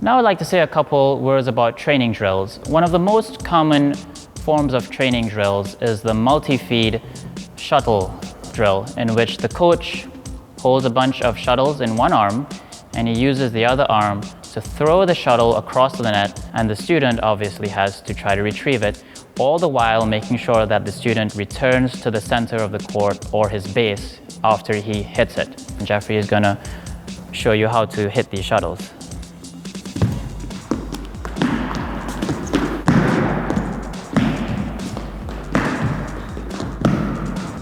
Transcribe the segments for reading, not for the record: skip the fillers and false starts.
Now I'd like to say a couple words about training drills. One of the most common forms of training drills is the multi-feed shuttle drill, in which the coach holds a bunch of shuttles in one arm and he uses the other arm to throw the shuttle across the net, and the student obviously has to try to retrieve it, all the while making sure that the student returns to the center of the court or his base after he hits it. And Jeffrey is going to show you how to hit these shuttles.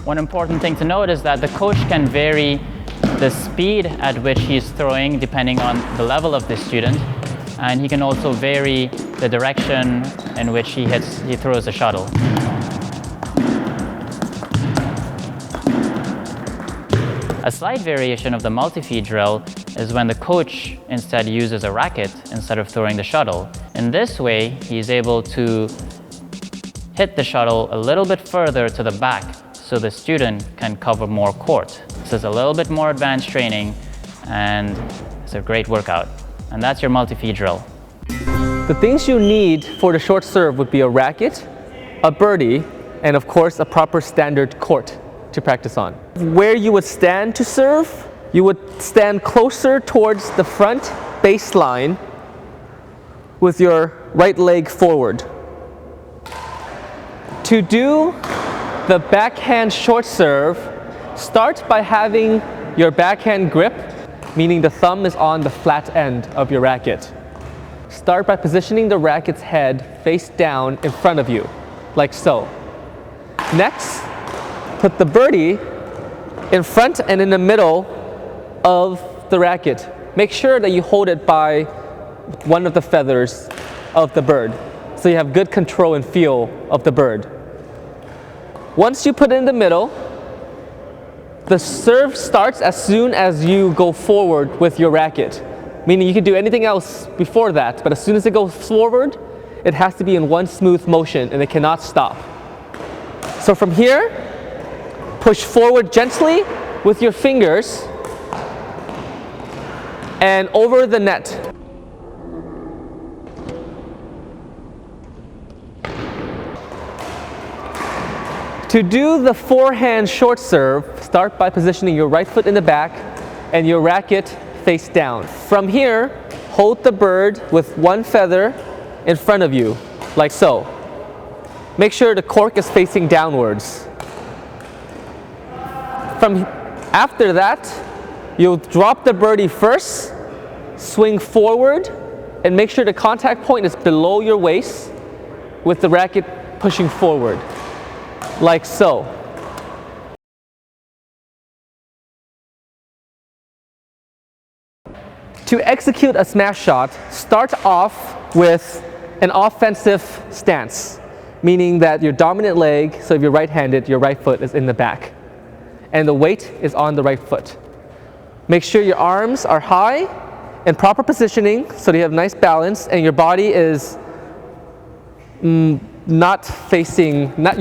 One important thing to note is that the coach can vary the speed at which he's throwing depending on the level of the student, and he can also vary the direction in which he throws the shuttle. A slight variation of the multi-feed drill is when the coach instead uses a racket instead of throwing the shuttle. In this way, he's able to hit the shuttle a little bit further to the back so the student can cover more court. This is a little bit more advanced training and it's a great workout. And that's your multi-feed drill. The things you need for the short serve would be a racket, a birdie, and of course a proper standard court to practice on. Where you would stand to serve, you would stand closer towards the front baseline with your right leg forward. To do the backhand short serve, start by having your backhand grip, meaning the thumb is on the flat end of your racket. Start by positioning the racket's head face down in front of you, like so. Next, put the birdie in front and in the middle of the racket. Make sure that you hold it by one of the feathers of the bird, so you have good control and feel of the bird. Once you put it in the middle, the serve starts as soon as you go forward with your racket. Meaning you can do anything else before that, but as soon as it goes forward, it has to be in one smooth motion and it cannot stop. So from here, push forward gently with your fingers and over the net. To do the forehand short serve, start by positioning your right foot in the back and your racket face down. From here, hold the bird with one feather in front of you, like so. Make sure the cork is facing downwards. After that, you'll drop the birdie first, swing forward, and make sure the contact point is below your waist with the racket pushing forward, like so. To execute a smash shot, start off with an offensive stance, meaning that your dominant leg, so if you're right-handed, your right foot is in the back, and the weight is on the right foot. Make sure your arms are high in proper positioning so that you have nice balance and your body is your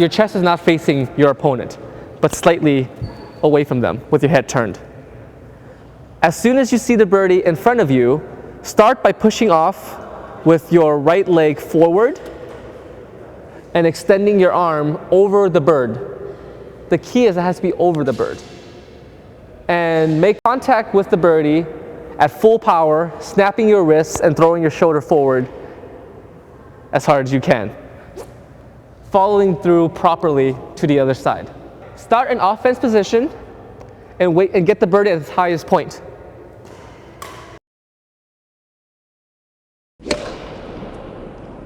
chest is not facing your opponent, but slightly away from them with your head turned. As soon as you see the birdie in front of you, start by pushing off with your right leg forward and extending your arm over the bird. The key is it has to be over the bird. And make contact with the birdie at full power, snapping your wrists and throwing your shoulder forward as hard as you can, following through properly to the other side. Start in offense position and wait and get the birdie at its highest point.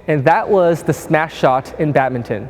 And that was the smash shot in badminton.